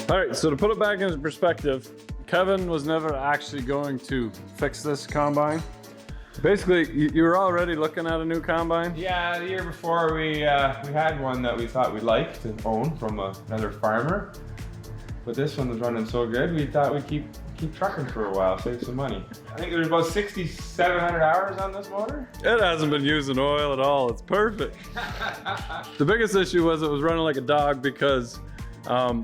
All right, so to put it back into perspective, Kevin was never actually going to fix this combine. Basically, you were already looking at a new combine? Yeah, the year before we had one that we thought we'd like to own from another farmer. But this one was running so good, we thought we'd keep trucking for a while, save some money. I think there's about 6,700 hours on this motor. It hasn't been using oil at all, it's perfect. The biggest issue was it was running like a dog because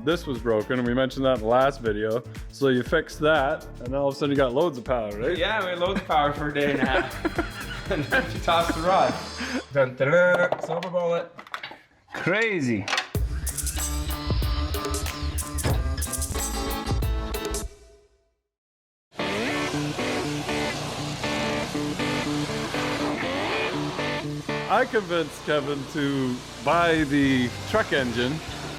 this was broken, and we mentioned that in the last video. So you fixed that, and all of a sudden you got loads of power, right? Yeah, we had loads of power for a day and a half. And then she tossed the rod. Dun, dun, dun, silver bullet. Crazy. I convinced Kevin to buy the truck engine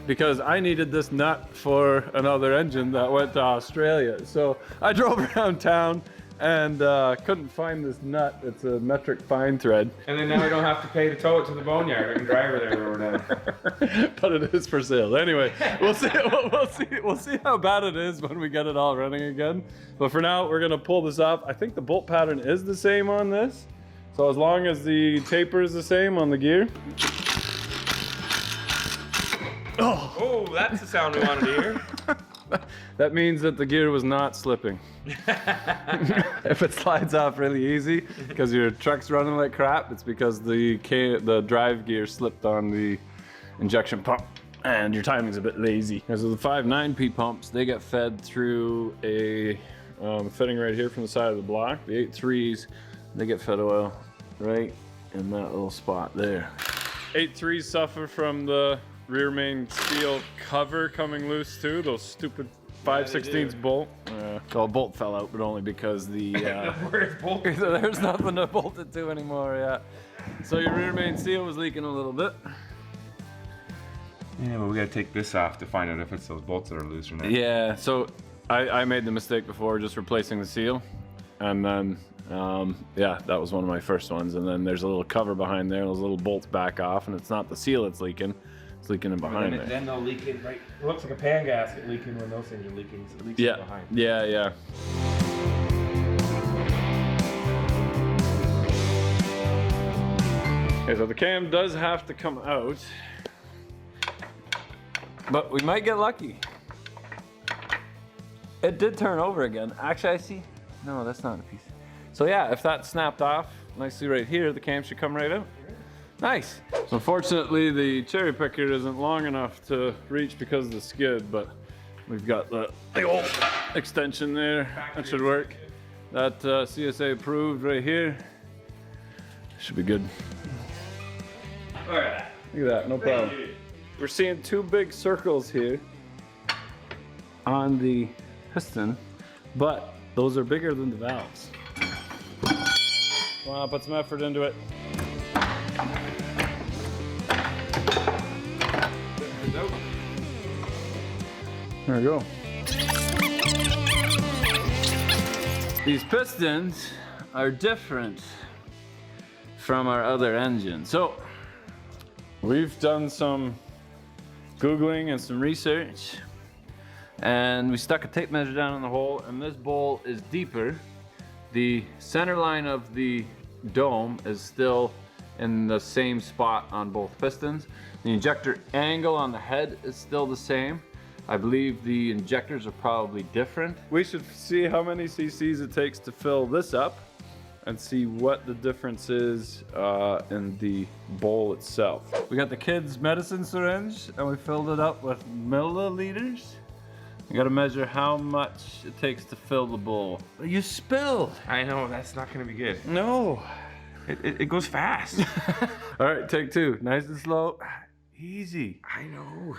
because I needed this nut for another engine that went to Australia. So I drove around town and couldn't find this nut. It's a metric fine thread. And then now we don't have to pay to tow it to the boneyard. We can drive her there or whatever. But it is for sale. Anyway, we'll see how bad it is when we get it all running again. But for now, we're gonna pull this off. I think the bolt pattern is the same on this. So as long as the taper is the same on the gear. Oh, that's the sound we wanted to hear. That means that the gear was not slipping. If it slides off really easy because your truck's running like crap, it's because the drive gear slipped on the injection pump and your timing's a bit lazy. So the 5.9P pumps, they get fed through a fitting right here from the side of the block. The 8.3s, they get fed oil right in that little spot there. 8.3s suffer from the rear main steel cover coming loose too. Those stupid 5/16 bolt. Well, bolt fell out, but only because the Where's bolt? there's nothing to bolt it to anymore. Yeah. So your rear main seal was leaking a little bit. Yeah, but we gotta take this off to find out if it's those bolts that are loose or not. Yeah. So I made the mistake before just replacing the seal, and then yeah, that was one of my first ones. And then there's a little cover behind there. Those little bolts back off, and it's not the seal that's leaking. It's leaking in behind there. Then they'll leak in right. It looks like a pan gasket leaking when those things are leaking. So it leaks in behind. Yeah, yeah. Okay, so the cam does have to come out, but we might get lucky. It did turn over again. Actually, I see. No, that's not a piece. So yeah, if that snapped off nicely right here, the cam should come right out. Nice. So unfortunately, the cherry picker isn't long enough to reach because of the skid, but we've got the old extension there. That should work. That CSA approved right here. Should be good. Look at that. Look at that, no problem. We're seeing two big circles here on the piston, but those are bigger than the valves. Come on, put some effort into it. There we go. These pistons are different from our other engine. So we've done some Googling and some research, and we stuck a tape measure down in the hole, and this bolt is deeper. The center line of the dome is still in the same spot on both pistons. The injector angle on the head is still the same. I believe the injectors are probably different. We should see how many cc's it takes to fill this up and see what the difference is in the bowl itself. We got the kids' medicine syringe and we filled it up with milliliters You gotta measure how much it takes to fill the bowl. You spilled. I know, that's not gonna be good. No. It goes fast. All right, take two. Nice and slow. Easy. I know.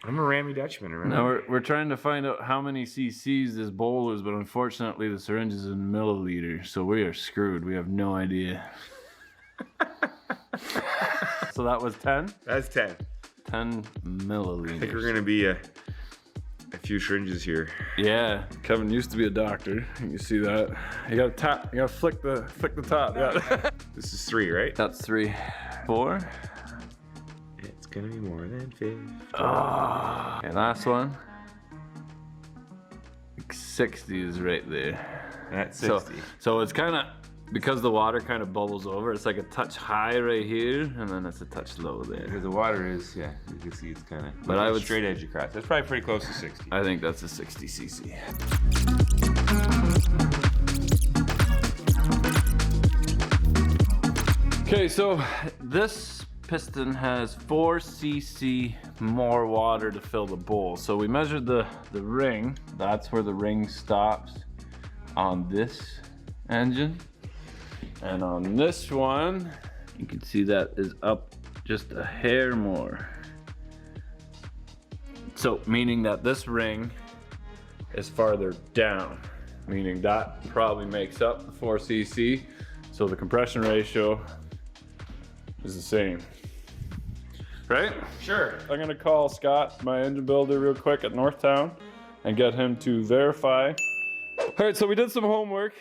I'm a Rammy Dutchman, remember? Now we're trying to find out how many cc's this bowl is, but unfortunately the syringe is in milliliters, so we are screwed. We have no idea. So that was 10? That's 10. 10 milliliters. I think we're gonna be a few syringes here. Yeah, Kevin used to be a doctor. You see that? You gotta tap. You gotta flick the top. Yeah. This is 3, right? That's 3. 4. It's gonna be more than 50. Oh. Okay, last one. 60 is right there. That's 60. So it's kind of, because the water kind of bubbles over, it's like a touch high right here, and then it's a touch low there. Because the water is, yeah, you can see it's kind of. But I would straight edge across. That's probably pretty close to 60. I think that's a 60 cc. Okay, so this piston has 4 cc more water to fill the bowl. So we measured the ring. That's where the ring stops on this engine. And on this one, you can see that is up just a hair more. So meaning that this ring is farther down, meaning that probably makes up the 4 cc. So the compression ratio is the same, right? Sure. I'm gonna call Scott, my engine builder, real quick at Northtown and get him to verify. All right, so we did some homework.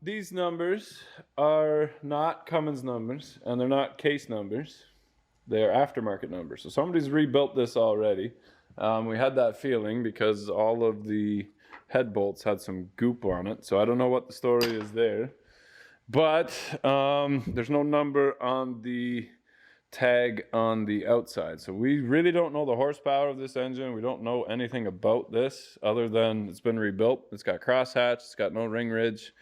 These numbers are not Cummins numbers, and they're not case numbers. They are aftermarket numbers. So somebody's rebuilt this already. We had that feeling because all of the head bolts had some goop on it. So I don't know what the story is there. But there's no number on the tag on the outside. So we really don't know the horsepower of this engine. We don't know anything about this other than it's been rebuilt. It's got crosshatch, it's got no ring ridge,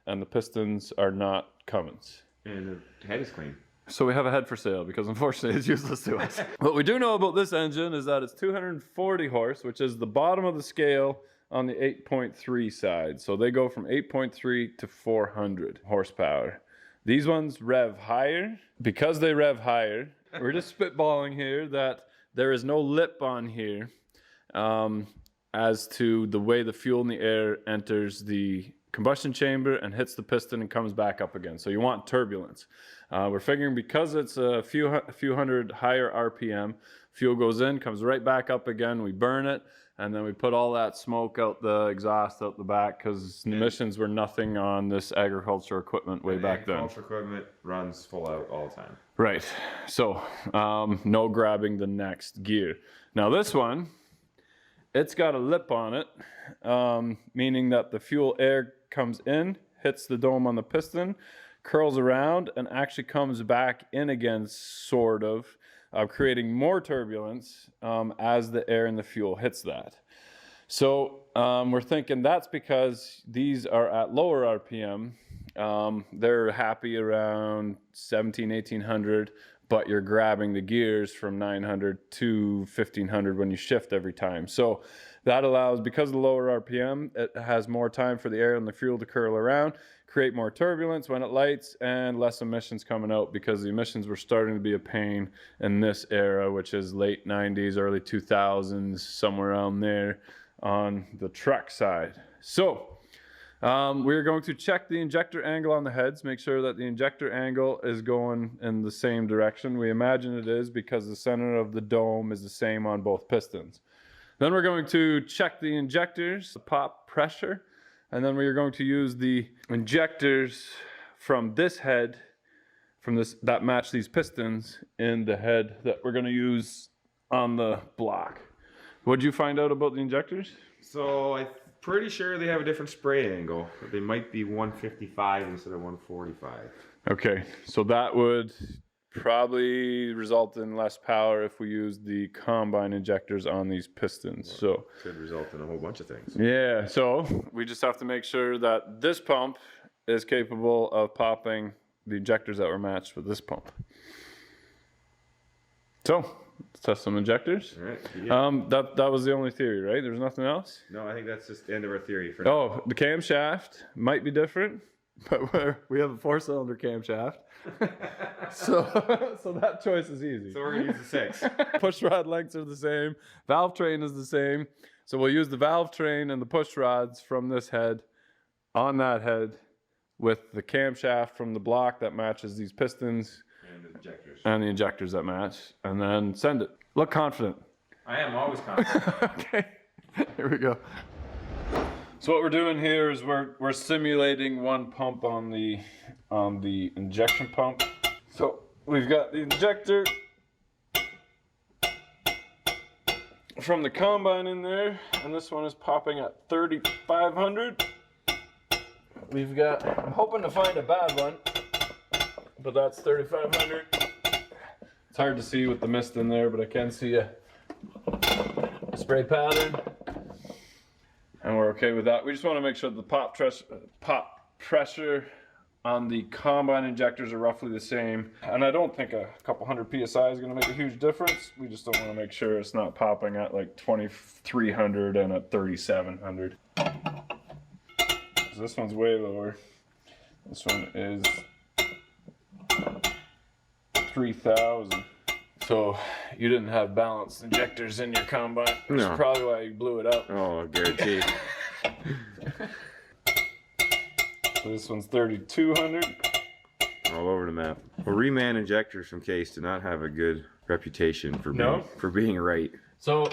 and the pistons are not Cummins. And the head is clean. So we have a head for sale because unfortunately it's useless to us. What we do know about this engine is that it's 240 horse, which is the bottom of the scale on the 8.3 side. So they go from 8.3 to 400 horsepower. These ones rev higher. Because they rev higher, we're just spitballing here that there is no lip on here as to the way the fuel in the air enters the combustion chamber and hits the piston and comes back up again. So you want turbulence. We're figuring because it's a few hundred higher RPM, fuel goes in, comes right back up again, we burn it, and then we put all that smoke out the exhaust out the back because emissions were nothing on this agriculture equipment way back then. Agriculture equipment runs full out all the time. Right. So no grabbing the next gear. Now this one, it's got a lip on it, meaning that the fuel air comes in, hits the dome on the piston, curls around, and actually comes back in again, sort of, creating more turbulence as the air and the fuel hits that. So we're thinking that's because these are at lower RPM. They're happy around 1800, but you're grabbing the gears from 900 to 1500 when you shift every time. So that allows, because of the lower RPM, it has more time for the air and the fuel to curl around, create more turbulence when it lights, and less emissions coming out, because the emissions were starting to be a pain in this era, which is late 90s, early 2000s, somewhere around there on the truck side. So we're going to check the injector angle on the heads, make sure that the injector angle is going in the same direction. We imagine it is because the center of the dome is the same on both pistons. Then we're going to check the injectors, the pop pressure, and then we're going to use the injectors from this head, from this that match these pistons, in the head that we're going to use on the block. What did you find out about the injectors? So I'm pretty sure they have a different spray angle. They might be 155 instead of 145. Okay, so that would probably result in less power if we use the combine injectors on these pistons. Well, so could result in a whole bunch of things. Yeah, so we just have to make sure that this pump is capable of popping the injectors that were matched with this pump. So Let's test some injectors. All right. Yeah. That was the only theory, right? There's nothing else? No, I think that's just the end of our theory for now. Oh, the camshaft might be different, but we have a 4-cylinder camshaft. so that choice is easy. So we're gonna use the 6. Push rod lengths are the same. Valve train is the same. So we'll use the valve train and the push rods from this head on that head with the camshaft from the block that matches these pistons And the injectors. and the injectors that match, and then send it. Look confident. I am always confident. Okay, here we go. So what we're doing here is we're simulating one pump on the injection pump. So we've got the injector from the combine in there, and this one is popping at 3,500. We've got, I'm hoping to find a bad one, but that's 3,500. It's hard to see with the mist in there, but I can see a spray pattern. And we're okay with that. We just want to make sure the pop pressure on the combine injectors are roughly the same. And I don't think a couple hundred PSI is going to make a huge difference. We just don't want to make sure it's not popping at like 2,300 and at 3,700. So this one's way lower. This one is 3,000. So you didn't have balanced injectors in your combine. That's No. probably why you blew it up. Oh, guaranteed. So this one's 3,200. All over the map. Well, reman injectors from Case do not have a good reputation for being right. So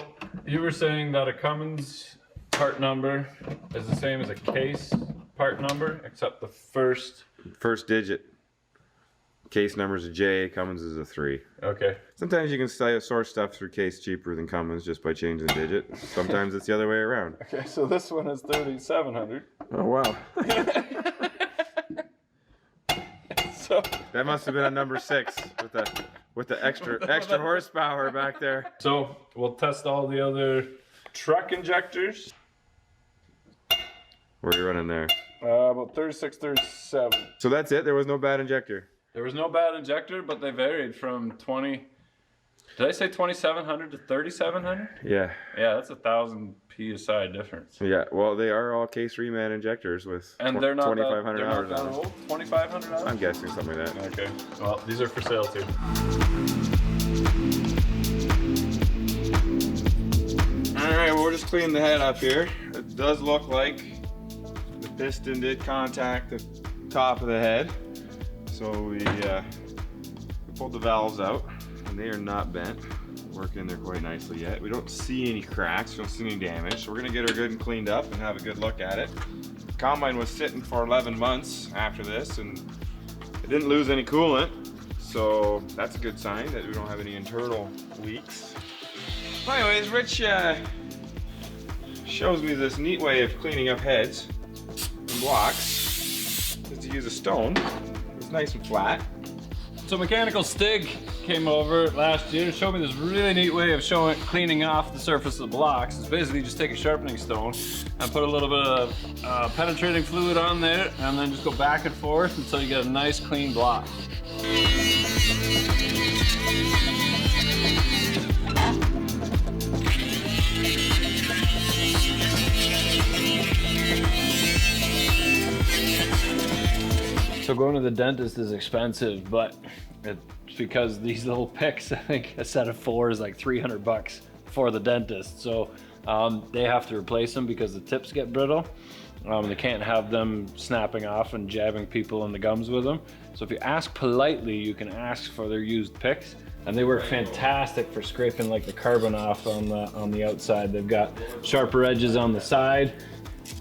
you were saying that a Cummins part number is the same as a Case part number, except the first. First digit. Case number's a J, Cummins is a 3. Okay. Sometimes you can source stuff through Case cheaper than Cummins just by changing the digit. Sometimes it's the other way around. Okay, so this one is 3,700. Oh wow. So That must have been a number 6 with the extra horsepower back there. So we'll test all the other truck injectors. What are you running there? About 36, 37. So that's it? There was no bad injector? There was no bad injector, but they varied from 20. Did I say 2,700 to 3,700? Yeah. Yeah, that's 1,000 PSI difference. Yeah, well, they are all Case reman injectors with And they're not 2,500 hours that on them. old? 2,500 hours? I'm guessing something like that. Okay. Well, these are for sale too. Alright, well, we're just cleaning the head up here. It does look like the piston did contact the top of the head. So we pulled the valves out, and they are not bent. Working there quite nicely yet. We don't see any cracks, we don't see any damage. So we're gonna get her good and cleaned up and have a good look at it. The combine was sitting for 11 months after this, and it didn't lose any coolant. So that's a good sign that we don't have any internal leaks. Well, anyways, Rich shows me this neat way of cleaning up heads and blocks is to use a stone. It's nice and flat. So Mechanical Stig came over last year and showed me this really neat way of cleaning off the surface of the blocks. It's basically just take a sharpening stone and put a little bit of penetrating fluid on there, and then just go back and forth until you get a nice clean block. So going to the dentist is expensive, but it's because these little picks, I think a set of 4 is like 300 bucks for the dentist. So they have to replace them because the tips get brittle. They can't have them snapping off and jabbing people in the gums with them. So if you ask politely, you can ask for their used picks, and they work fantastic for scraping like the carbon off on the outside. They've got sharper edges on the side,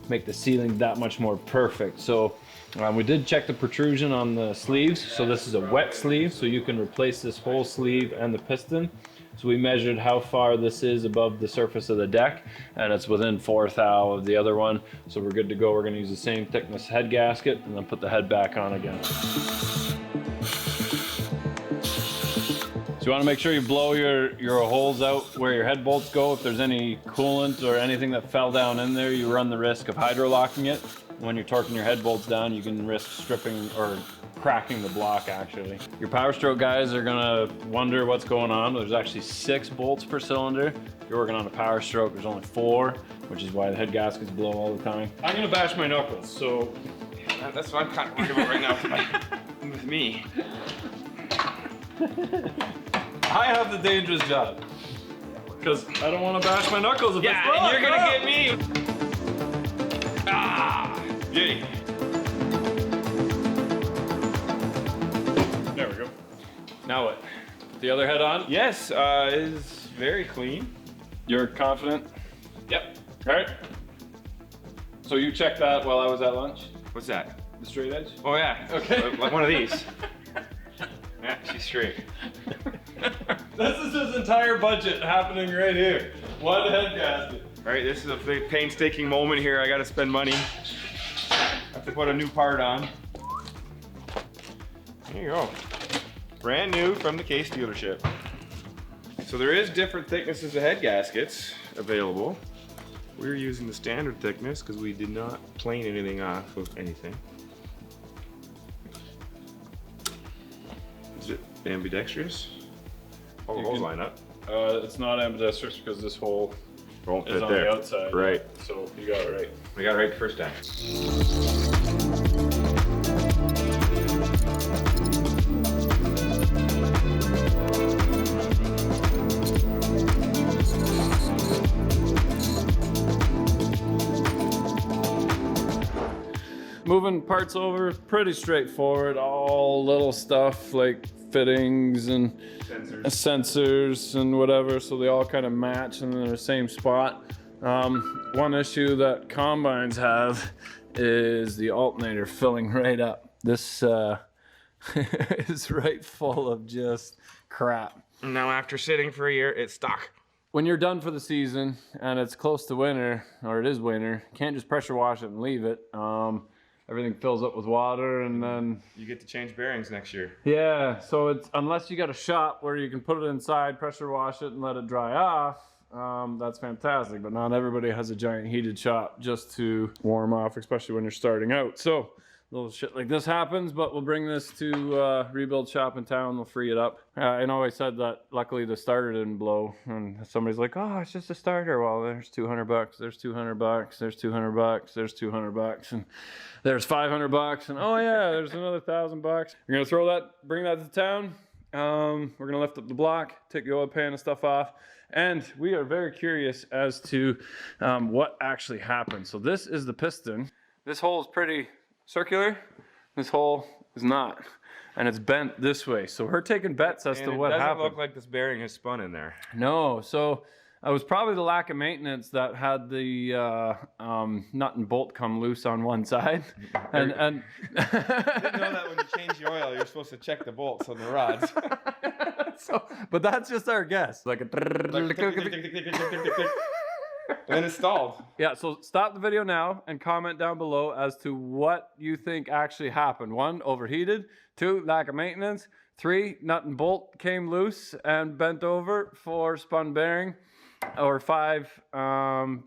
make the sealing that much more perfect. So we did check the protrusion on the sleeves. So this is a wet sleeve, so you can replace this whole sleeve and the piston. So we measured how far this is above the surface of the deck, and it's within 4 thou of the other one. So we're good to go. We're gonna use the same thickness head gasket and then put the head back on again. So you wanna make sure you blow your holes out where your head bolts go. If there's any coolant or anything that fell down in there, you run the risk of hydrolocking it. When you're torquing your head bolts down, you can risk stripping or cracking the block actually. Your power stroke guys are gonna wonder what's going on. There's actually 6 bolts per cylinder. If you're working on a power stroke, there's only 4, which is why the head gaskets blow all the time. I'm gonna bash my knuckles, so. That's what I'm kind of worried about right now with me. I have the dangerous job. Because I don't want to bash my knuckles if yeah, it's and you're gonna get me. Ah, yay. There we go. Now what? Put the other head on? Yes, it is very clean. You're confident? Yep. All right. So you checked that while I was at lunch? What's that? The straight edge? Oh yeah. Okay. Like one of these. Yeah, she's straight. This is his entire budget happening right here. One head gasket. All right, this is a big painstaking moment here. I gotta spend money. I have to put a new part on. There you go. Brand new from the Case dealership. So there is different thicknesses of head gaskets available. We're using the standard thickness because we did not plane anything off of anything. Is it ambidextrous? Oh, those line up. It's not ambidextrous because this hole Won't is fit on there. the outside. Right. So you got it right. We got it right the first time. Moving parts over, pretty straightforward. All little stuff like fittings and sensors and whatever, so they all kind of match and they're in the same spot. One issue that combines have is the alternator filling right up. This is right full of just crap. Now after sitting for a year, it's stuck. When you're done for the season and it's close to winter, or it is winter, you can't just pressure wash it and leave it. Everything fills up with water and then... You get to change bearings next year. Yeah, so it's, unless you got a shop where you can put it inside, pressure wash it and let it dry off, that's fantastic. But not everybody has a giant heated shop just to warm off, especially when you're starting out. So little shit like this happens, but we'll bring this to rebuild shop in town. They'll free it up. I know I said that luckily the starter didn't blow, and somebody's like, oh, it's just a starter. Well, there's 200 bucks, there's 200 bucks, there's 200 bucks, there's 200 bucks, and there's 500 bucks, and oh yeah, there's another 1,000 bucks. You're gonna throw that, bring that to town. We're gonna lift up the block, take the oil pan and stuff off, and we are very curious as to what actually happened. So this is the piston. This hole is pretty circular. This hole is not, and it's bent this way. So we're taking bets as to what happened. It doesn't look like this bearing is spun in there. No, so it was probably the lack of maintenance that had the nut and bolt come loose on one side. And I didn't know that when you change the oil, you're supposed to check the bolts on the rods. So, but that's just our guess. Like a and it's stalled. yeah, so stop the video now and comment down below as to what you think actually happened. 1, overheated. 2, lack of maintenance. 3, nut and bolt came loose and bent over. 4, spun bearing. Or 5,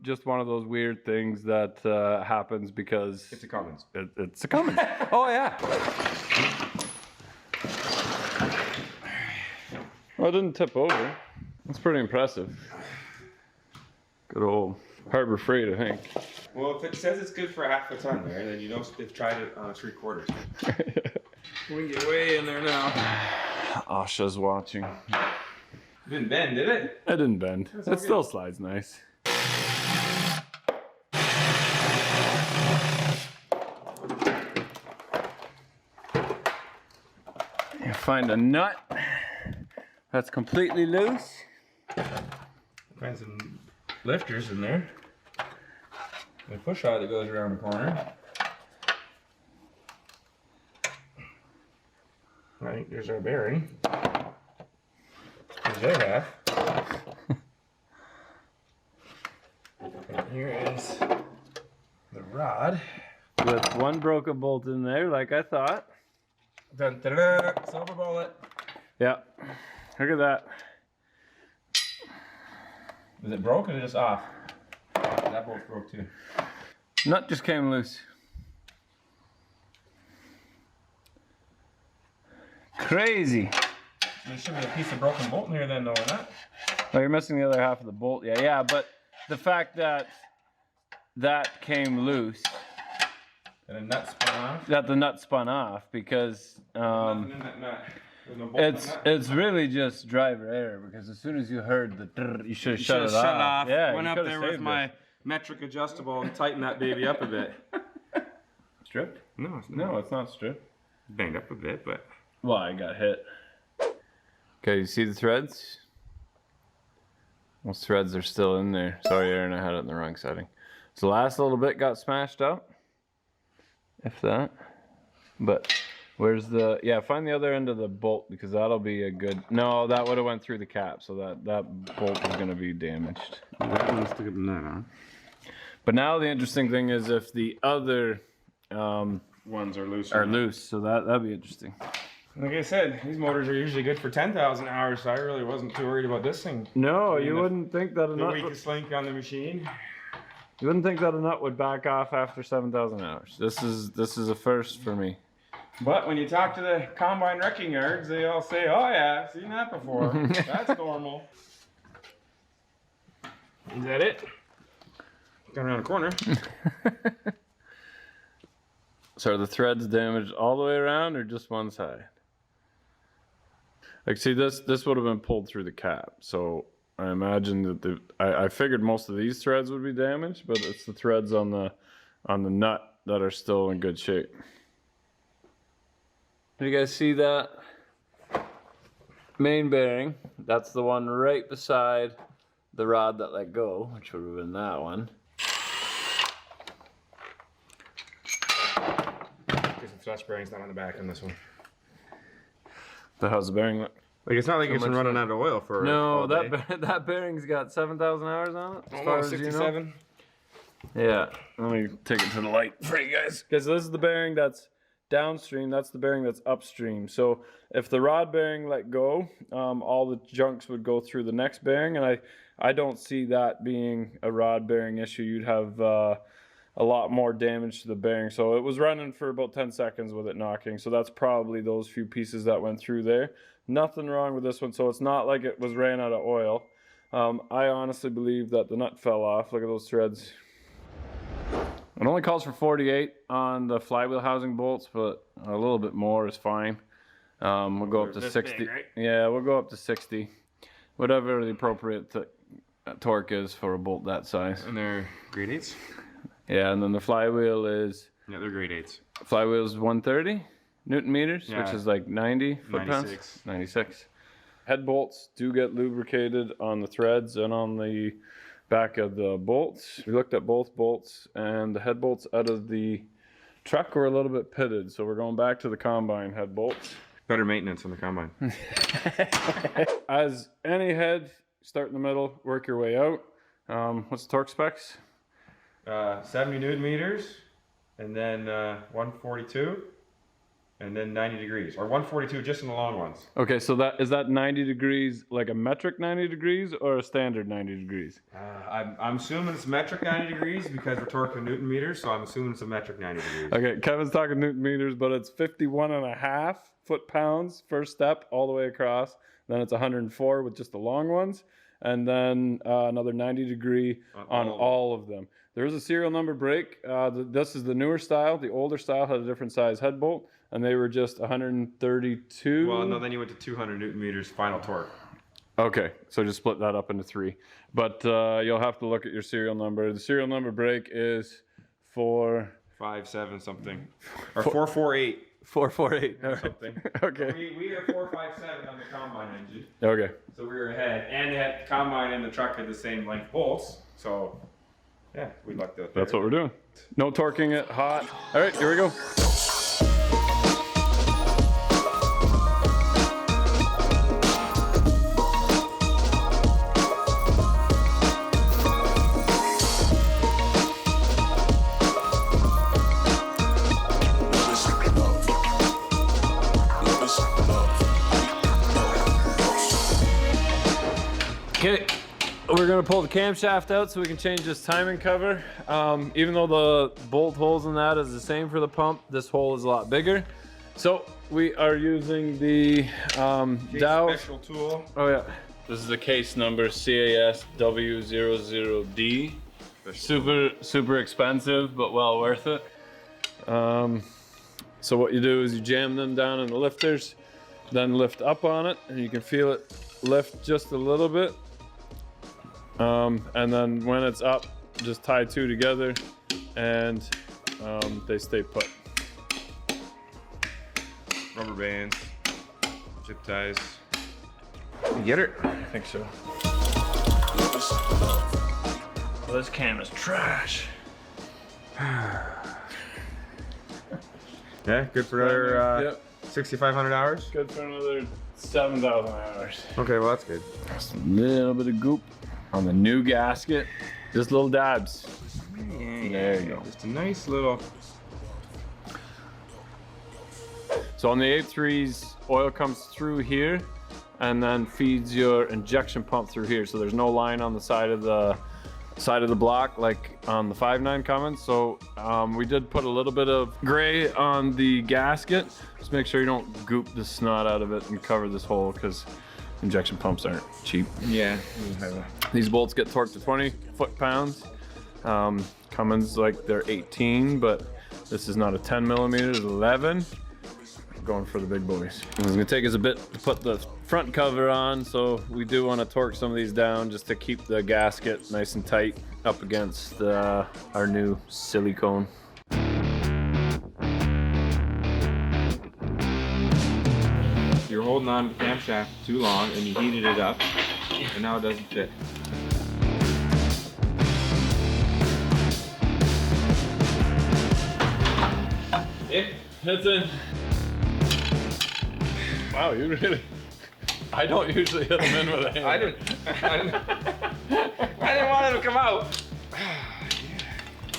just one of those weird things that happens because... It's a Cummins. It's a Cummins. Oh, yeah. Well, it didn't tip over. That's pretty impressive. Good old Harbor Freight, I think. Well, if it says it's good for half a ton there, then you know they've tried it on 3/4. We can get way in there now. Asha's watching. It didn't bend, did it? It didn't bend. It still slides nice. You find a nut that's completely loose. Find some lifters in there. A push rod that goes around the corner. Right, there's our bearing. There's their half. And here is the rod. With one broken bolt in there, like I thought. Dun, dun, dun, silver bullet. Yeah, look at that. Is it broke or is it just off? That bolt broke too. Nut just came loose. Crazy. There should be a piece of broken bolt in here then, though, isn't it? Oh, you're missing the other half of the bolt. Yeah, but the fact that that came loose. And a nut spun off? That the nut spun off because Nothing in that nut. There's no bolt in that nut. it's really just driver error because as soon as you heard the drrr, you should have shut it off. Yeah, went up there with my metric adjustable and tightened that baby up a bit. Stripped? No, it's not. No, it's not stripped. Banged up a bit, but... Well, I got hit. Okay, you see the threads? Those threads are still in there. Sorry, Aaron, I had it in the wrong setting. So the last little bit got smashed up. If that. But where's the... Yeah, find the other end of the bolt because that'll be a good... No, that would have went through the cap, so that bolt is going to be damaged. That one's still getting that on. But now the interesting thing is if the other... ones are loose. So that'd be interesting. Like I said, these motors are usually good for 10,000 hours, so I really wasn't too worried about this thing. No, you wouldn't think that a The nut... weakest link on the machine. You wouldn't think that a nut would back off after 7,000 hours. This is a first for me. But when you talk to the combine wrecking yards, they all say, oh yeah, I've seen that before. That's normal. Is that it? Going around the corner. So are the threads damaged all the way around or just one side? Like, see, this would have been pulled through the cap. So I imagine that I figured most of these threads would be damaged, but it's the threads on the nut that are still in good shape. Do you guys see that main bearing? That's the one right beside the rod that let go, which would have been that one. Because the thrust bearing's not on the back on this one. But how's the bearing look? Like, it's not like it's been running out of oil for No, all day. that bearing's got 7,000 hours on it. As far as 67. You know. Yeah, let me take it to the light for you guys. Because this is the bearing that's downstream, that's the bearing that's upstream. So if the rod bearing let go, all the junks would go through the next bearing, and I don't see that being a rod bearing issue. You'd have a lot more damage to the bearing. So it was running for about 10 seconds with it knocking. So that's probably those few pieces that went through there. Nothing wrong with this one. So it's not like it was ran out of oil. I honestly believe that the nut fell off. Look at those threads. It only calls for 48 on the flywheel housing bolts, but a little bit more is fine. We'll go up to 60. Big, right? Yeah, we'll go up to 60. Whatever the appropriate torque is for a bolt that size. And they're grade 8s? Yeah, and then the flywheel is... Yeah, they're grade 8s. Flywheel is 130 Newton meters, Yeah. which is like 90 foot-pounds. 96. 96. Head bolts do get lubricated on the threads and on the back of the bolts. We looked at both bolts, and the head bolts out of the truck were a little bit pitted, so we're going back to the combine head bolts. Better maintenance on the combine. As any head, start in the middle, work your way out. What's the torque specs? 70 Newton meters, and then 142, and then 90 degrees, or 142 just in the long ones. Okay, so is that 90 degrees, like a metric 90 degrees or a standard 90 degrees? I'm assuming it's metric 90 degrees because we're torquing Newton meters, so I'm assuming it's a metric 90 degrees. Okay, Kevin's talking Newton meters, but it's 51.5 foot-pounds first step all the way across. Then it's 104 with just the long ones, and then another 90 degree on all of them. There is a serial number brake. This is the newer style. The older style had a different size head bolt, and they were just 132. Well, no, then you went to 200 Newton meters final torque. Okay, so just split that up into 3. But you'll have to look at your serial number. The serial number brake is 457 something, or 448. 448. Something. Okay. We are 457 on the combine engine. Okay. So we were ahead, and the combine and the truck had the same length bolts. So yeah, we lucked out there. That's what we're doing. No torquing it hot. All right, here we go. Okay, we're gonna pull the camshaft out so we can change this timing cover. Even though the bolt holes in that is the same for the pump, this hole is a lot bigger. So we are using the Dow special tool. Oh yeah, this is the case number CAS W00D. Super expensive, but well worth it. So what you do is you jam them down in the lifters, then lift up on it, and you can feel it lift just a little bit. And then when it's up, just tie two together, and they stay put. Rubber bands, zip ties. You get it? I think so. Well, this cam is trash. Yeah, good for another Yep. 6,500 hours. Good for another 7,000 hours. Okay, well that's good. Just a little bit of goop on the new gasket. Just little dabs. There you go. Just a nice little. So on the 8.3s, oil comes through here and then feeds your injection pump through here. So there's no line on the side of the block like on the 5.9 Cummins. So we did put a little bit of gray on the gasket. Just make sure you don't goop the snot out of it and cover this hole, because injection pumps aren't cheap. Yeah. These bolts get torqued to 20 foot-pounds. Cummins, like, they're 18, but this is not a 10 millimeter, it's 11. Going for the big boys. It's gonna take us a bit to put the front cover on, so we do want to torque some of these down just to keep the gasket nice and tight up against our new silicone. You're holding on to the camshaft too long and you heated it up, and now it doesn't fit. It hits in. Wow, you really... I don't usually hit them in with a hammer. I didn't want it to come out.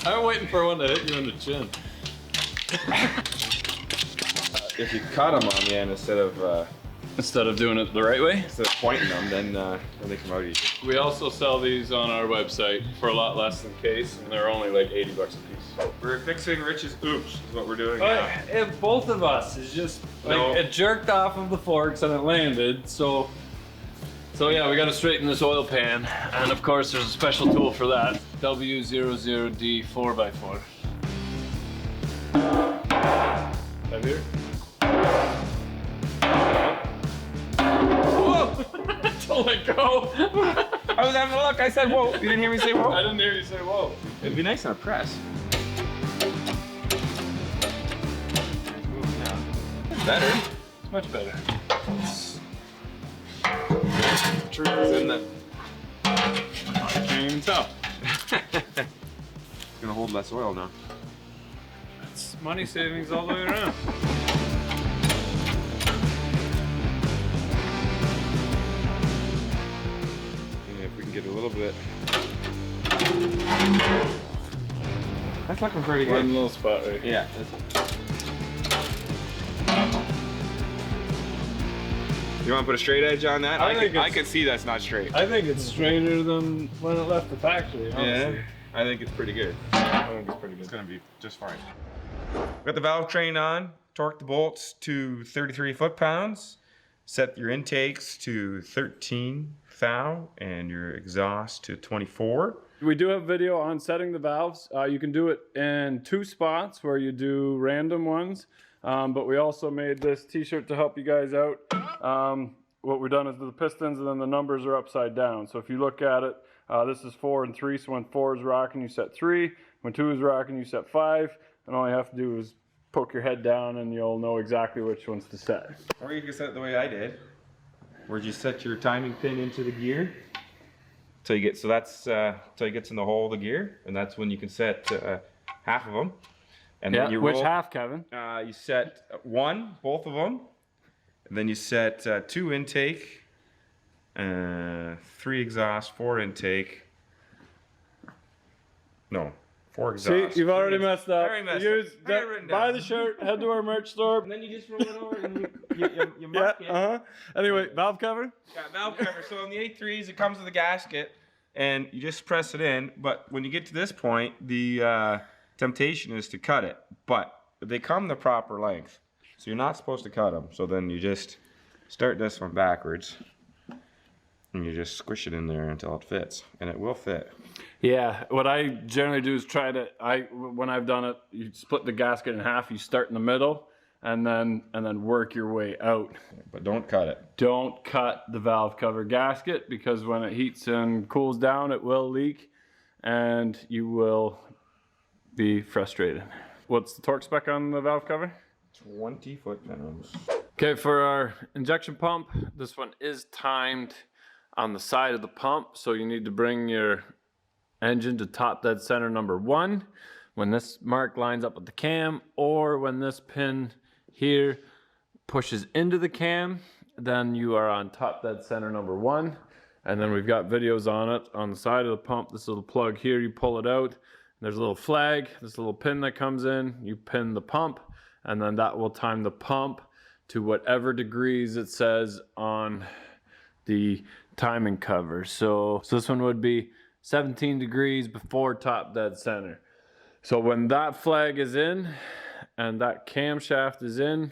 I'm waiting for one to hit you in the chin. If you cut them on the end instead of doing it the right way? instead of pointing them, then they come out easy. We also sell these on our website for a lot less than case, and they're only like 80 bucks a piece. We're fixing Rich's oops, is what we're doing now. If both of us is just like No. it jerked off of the forks and it landed, so yeah, we got to straighten this oil pan, and of course there's a special tool for that, W00D 4x4. Heavier? Whoa! Don't let go! I was having a look, I said whoa. You didn't hear me say whoa? I didn't hear you say whoa. It'd be nice on a press. Better. It's much better. Truth is in the. I can't even tell. It's gonna hold less oil now. It's money savings all the way around. And if we can get a little bit. That's looking pretty good. One little spot right here. Yeah. You want to put a straight edge on that? I can see that's not straight. I think it's straighter than when it left the factory, honestly. Yeah, I think it's pretty good. I think it's pretty good. It's gonna be just fine. Got the valve train on, torque the bolts to 33 foot-pounds, set your intakes to 13 thou and your exhaust to 24. We do have video on setting the valves. You can do it in 2 spots where you do random ones. But we also made this t-shirt to help you guys out. What we've done is the pistons, and then the numbers are upside down. So if you look at it, this is 4 and 3. So when 4 is rocking, you set 3. When 2 is rocking, you set 5. And all you have to do is poke your head down and you'll know exactly which ones to set. Or you can set it the way I did, where you set your timing pin into the gear. Till you get, so that's till it gets in the hole of the gear, and that's when you can set half of them. And then you roll, which half, Kevin? you set 1, both of them, and then you set 2 intake, 3 exhaust, 4 intake. No, 4 exhaust. See, you've already messed up. I already messed up. Buy the shirt, head to our merch store. And then you just roll it over and you mark it. Anyway, valve cover. Yeah, valve cover. So on the 8.3s, it comes with a gasket, and you just press it in. But when you get to this point, the temptation is to cut it. But they come the proper length. So you're not supposed to cut them. So then you just start this one backwards and you just squish it in there until it fits, and it will fit. Yeah, what I generally do is when I've done it, you split the gasket in half, you start in the middle, and then work your way out. But don't cut it. Don't cut the valve cover gasket, because when it heats and cools down, it will leak and you will be frustrated. What's the torque spec on the valve cover? 20 foot-pounds. Okay, for our injection pump, this one is timed on the side of the pump, so you need to bring your engine to top dead center number 1 when this mark lines up with the cam, or when this pin here pushes into the cam, then you are on top dead center number 1. And then we've got videos on it on the side of the pump. This little plug here, you pull it out, there's a little flag, this little pin that comes in, you pin the pump, and then that will time the pump to whatever degrees it says on the timing cover. So this one would be 17 degrees before top dead center. So when that flag is in and that camshaft is in,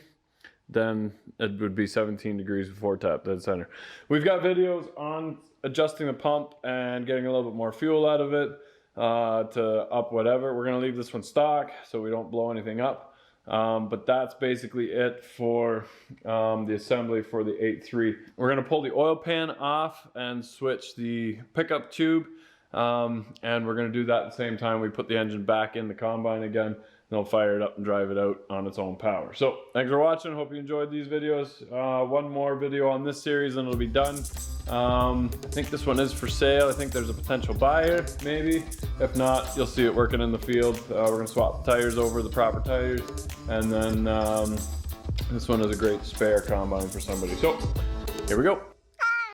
then it would be 17 degrees before top dead center. We've got videos on adjusting the pump and getting a little bit more fuel out of it to up whatever. We're gonna leave this one stock so we don't blow anything up. But that's basically it for the assembly for the 8.3. We're gonna pull the oil pan off and switch the pickup tube. And we're gonna do that at the same time we put the engine back in the combine again. They'll fire it up and drive it out on its own power. So thanks for watching. Hope you enjoyed these videos. One more video on this series and it'll be done. I think this one is for sale. I think there's a potential buyer, maybe. If not, you'll see it working in the field. We're gonna swap the tires over, the proper tires. And then this one is a great spare combine for somebody. So here we go.